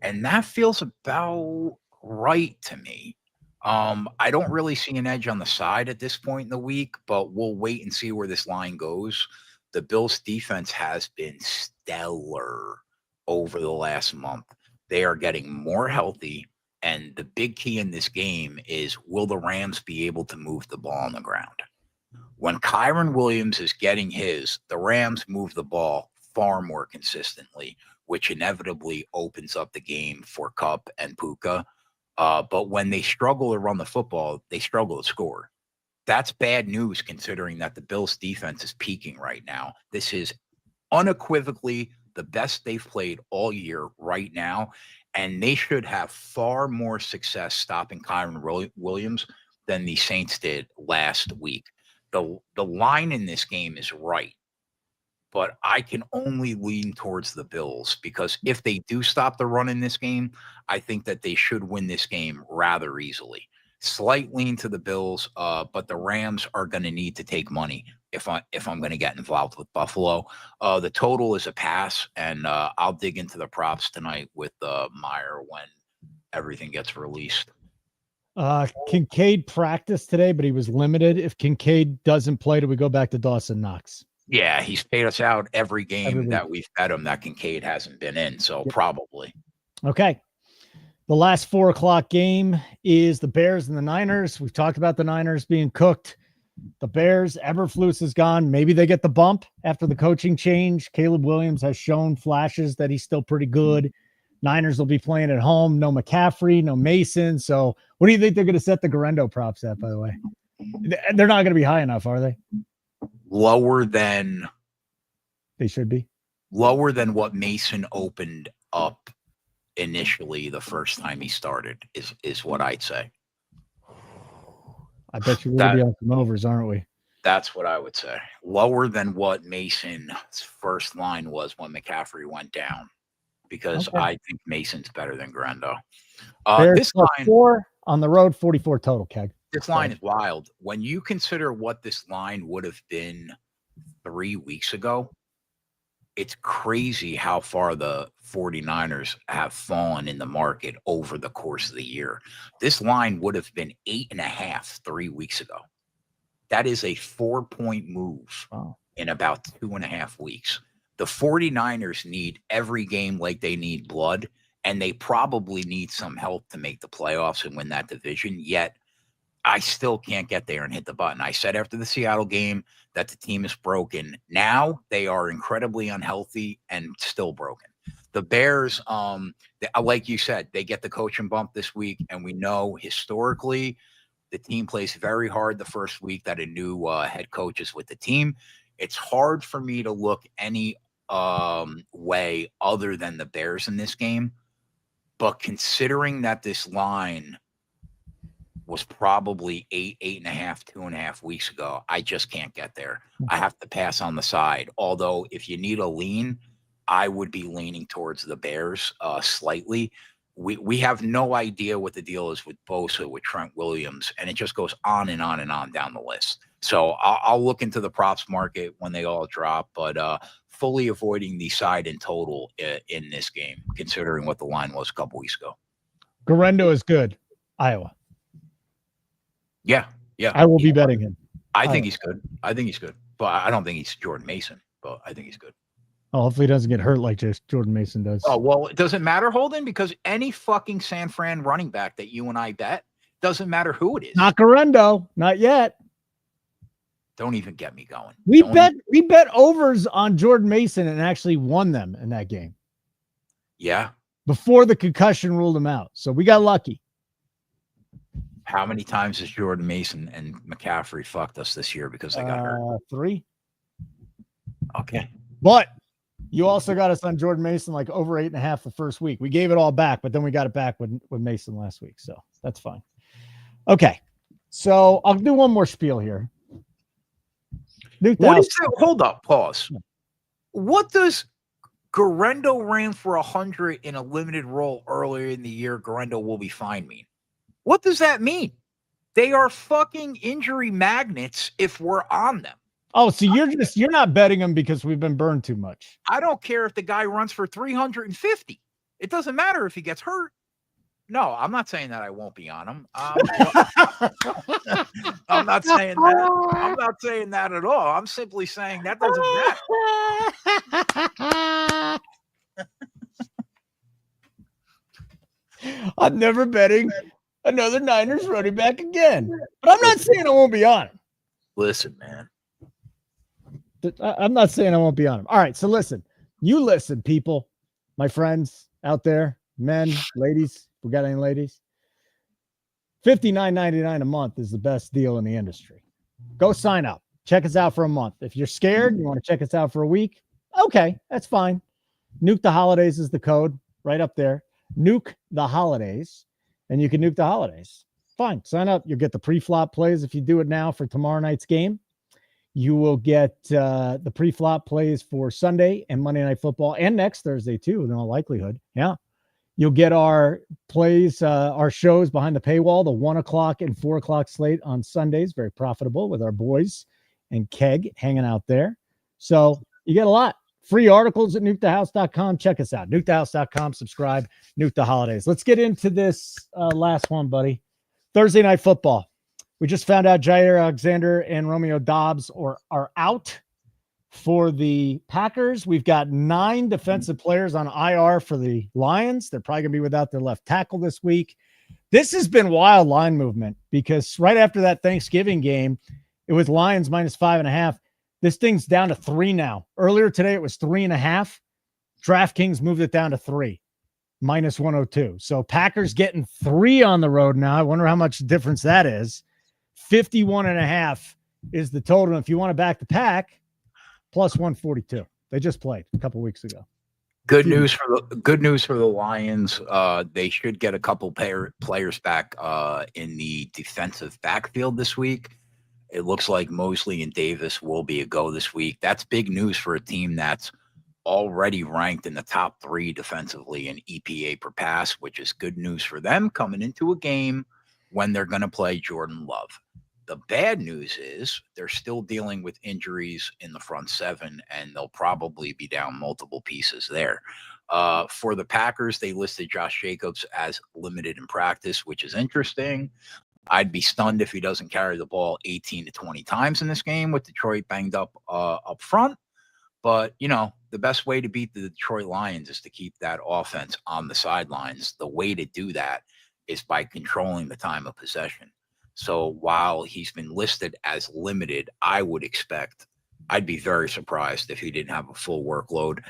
B: And that feels about right to me. I don't really see an edge on the side at this point in the week, but we'll wait and see where this line goes. The Bills defense has been stellar over the last month. They are getting more healthy. And the big key in this game is, will the Rams be able to move the ball on the ground? When Kyren Williams is getting his, the Rams move the ball far more consistently, which inevitably opens up the game for Kupp and Puka. But when they struggle to run the football, they struggle to score. That's bad news considering that the Bills defense is peaking right now. This is unequivocally the best they've played all year right now, and they should have far more success stopping Kyren Williams than the Saints did last week. The line in this game is right. but I can only lean towards the Bills because if they do stop the run in this game, I think that they should win this game rather easily. Slight lean to the Bills, but the Rams are going to need to take money if I'm going to get involved with Buffalo. The total is a pass, and I'll dig into the props tonight with Meyer when everything gets released.
A: Kincaid practiced today, but he was limited. If Kincaid doesn't play, do we go back to Dawson Knox?
B: Yeah, he's paid us out every game that we've bet him that Kincaid hasn't been in, so probably.
A: Okay. The last 4 o'clock game is the Bears and the Niners. We've talked about the Niners being cooked. The Bears, Eberflus is gone. Maybe they get the bump after the coaching change. Caleb Williams has shown flashes that he's still pretty good. Niners will be playing at home. No McCaffrey, no Mason. So what do you think they're going to set the Garendo props at, by the way? They're not going to be high enough, are they?
B: Lower than
A: they should be.
B: Lower than what Mason opened up initially the first time he started is what I'd say.
A: I bet you're going to be on some overs, aren't we?
B: That's what I would say. Lower than what Mason's first line was when McCaffrey went down, because I think Mason's better than Garendo. This line
A: 4 on the road, 44 total, Keg.
B: This line is wild. When you consider what this line would have been 3 weeks ago, it's crazy how far the 49ers have fallen in the market over the course of the year. This line would have been 8.5 3 weeks ago. That is a 4-point move in about 2.5 weeks. The 49ers need every game like they need blood, and they probably need some help to make the playoffs and win that division. Yet, I still can't get there and hit the button. I said after the Seattle game that the team is broken. Now they are incredibly unhealthy and still broken. The Bears, like you said, they get the coaching bump this week, and we know historically the team plays very hard the first week that a new head coach is with the team. It's hard for me to look any way other than the Bears in this game, but considering that this line was probably 8.5, 2.5 weeks ago, I just can't get there. I have to pass on the side. Although if you need a lean, I would be leaning towards the Bears slightly. We have no idea what the deal is with Bosa, with Trent Williams, and it just goes on and on and on down the list. So I'll look into the props market when they all drop, but fully avoiding the side in total in this game, considering what the line was a couple weeks ago.
A: Garendo is good. Iowa.
B: Yeah.
A: I will be betting him.
B: I think he's good. But I don't think he's Jordan Mason, but I think he's good.
A: Oh, hopefully he doesn't get hurt like just Jordan Mason does.
B: Oh, well, it doesn't matter, Holden, because any fucking San Fran running back that you and I bet, doesn't matter who it is.
A: Not Garendo. Not yet.
B: Don't even get me going.
A: We bet overs on Jordan Mason and actually won them in that game.
B: Yeah.
A: Before the concussion ruled him out. So we got lucky.
B: How many times has Jordan Mason and McCaffrey fucked us this year because they got hurt?
A: 3.
B: Okay.
A: But you also got us on Jordan Mason like over 8.5 the first week. We gave it all back, but then we got it back with Mason last week. So that's fine. Okay. So I'll do one more spiel here.
B: What is that? Hold up. Pause. What does Garendo ran for 100 in a limited role earlier in the year? Garendo will be fine mean. What does that mean? They are fucking injury magnets if we're on them.
A: Oh, so you're not betting them because we've been burned too much.
B: I don't care if the guy runs for 350. It doesn't matter if he gets hurt. No, I'm not saying that I won't be on him. I'm not saying that. I'm not saying that at all. I'm simply saying that doesn't
A: matter. I'm never betting another Niners running back again. But I'm not saying I won't be on him.
B: Listen, man.
A: I'm not saying I won't be on him. All right, so listen. You listen, people, my friends out there, men, ladies. We got any ladies? $59.99 a month is the best deal in the industry. Go sign up. Check us out for a month. If you're scared, you want to check us out for a week, okay, that's fine. Nuke the Holidays is the code right up there. Nuke the Holidays, and you can nuke the holidays. Fine, sign up. You'll get the pre-flop plays if you do it now for tomorrow night's game. You will get the pre-flop plays for Sunday and Monday Night Football and next Thursday too, in all likelihood. Yeah. You'll get our plays, our shows behind the paywall, the 1 o'clock and 4 o'clock slate on Sundays. Very profitable with our boys and Keg hanging out there. So you get a lot. Free articles at nukethehouse.com. Check us out. Nukethehouse.com. Subscribe. Nuke the holidays. Let's get into this last one, buddy. Thursday Night Football. We just found out Jair Alexander and Romeo Doubs are out for the Packers. We've got 9 defensive players on IR for the Lions. They're probably going to be without their left tackle this week. This has been wild line movement because right after that Thanksgiving game, it was Lions minus 5.5. This thing's down to 3 now. Earlier today, it was 3.5. DraftKings moved it down to 3, minus 102. So Packers getting 3 on the road now. I wonder how much difference that is. 51.5 is the total. If you want to back the Pack, plus 142. They just played a couple weeks ago.
B: Good news for the Lions. They should get a couple players back in the defensive backfield this week. It looks like Mosley and Davis will be a go this week. That's big news for a team that's already ranked in the top 3 defensively in EPA per pass, which is good news for them coming into a game when they're going to play Jordan Love. The bad news is they're still dealing with injuries in the front 7, and they'll probably be down multiple pieces there. For the Packers, they listed Josh Jacobs as limited in practice, which is interesting. I'd be stunned if he doesn't carry the ball 18 to 20 times in this game with Detroit banged up front. But, the best way to beat the Detroit Lions is to keep that offense on the sidelines. The way to do that is by controlling the time of possession. So while he's been listed as limited, I'd be very surprised if he didn't have a full workload.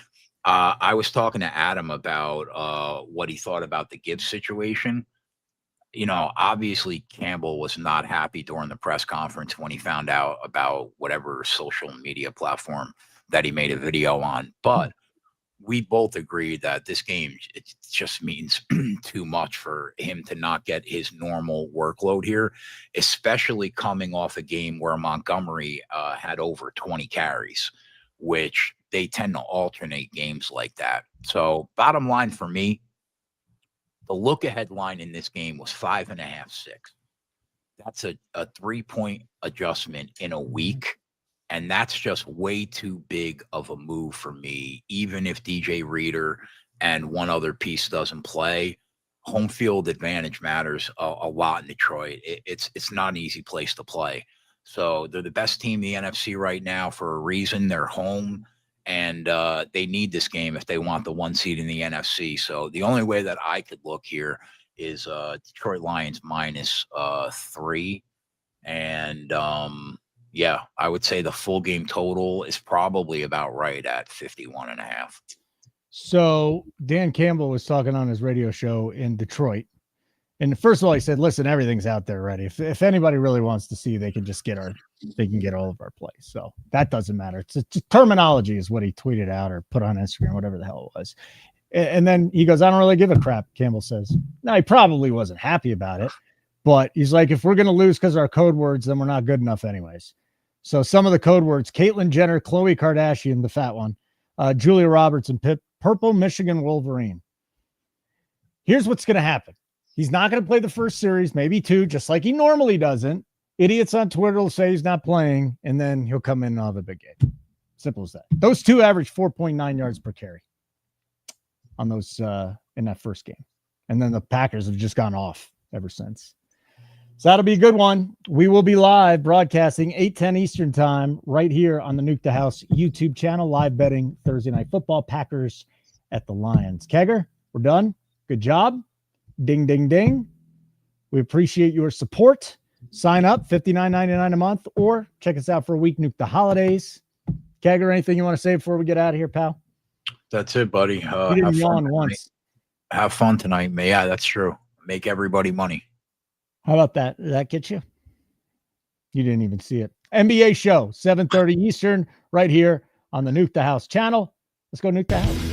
B: I was talking to Adam about what he thought about the Gibbs situation. Obviously Campbell was not happy during the press conference when he found out about whatever social media platform that he made a video on. But we both agree that this game, it just means too much for him to not get his normal workload here, especially coming off a game where Montgomery had over 20 carries, which they tend to alternate games like that. So bottom line for me, the look-ahead line in this game was 5.5, 6. That's a 3-point adjustment in a week. And that's just way too big of a move for me. Even if DJ Reader and one other piece doesn't play, home field advantage matters a lot in Detroit. It's not an easy place to play. So they're the best team in the NFC right now for a reason. They're home, and they need this game if they want the 1 seed in the NFC. So the only way that I could look here is Detroit Lions minus 3. And yeah, I would say the full game total is probably about right at 51.5.
A: So Dan Campbell was talking on his radio show in Detroit. And first of all, he said, listen, everything's out there already. If anybody really wants to see, they can get all of our plays. So that doesn't matter. It's terminology is what he tweeted out or put on Instagram, whatever the hell it was. And then he goes, I don't really give a crap, Campbell says. Now, he probably wasn't happy about it, but he's like, if we're going to lose because of our code words, then we're not good enough anyways. So some of the code words, Caitlyn Jenner, Khloe Kardashian, the fat one, Julia Roberts, and Purple Michigan Wolverine. Here's what's going to happen. He's not going to play the first series, maybe 2, just like he normally doesn't. Idiots on Twitter will say he's not playing, and then he'll come in and have a big game. Simple as that. Those 2 average 4.9 yards per carry on those in that first game. And then the Packers have just gone off ever since. So that'll be a good one. We will be live broadcasting 8:10 Eastern time right here on the Nuke the House YouTube channel, live betting Thursday Night Football, Packers at the Lions. Kegger, we're done. Good job. Ding, ding, ding. We appreciate your support. Sign up, $59.99 a month, or check us out for a week, Nuke the Holidays. Kegger, anything you want to say before we get out of here, pal?
B: That's it, buddy.
A: You didn't yawn once.
B: Have fun tonight, man. Yeah, that's true. Make everybody money.
A: How about that? Did that get you? You didn't even see it. NBA show, 7:30 Eastern, right here on the Nuke the House channel. Let's go Nuke the House.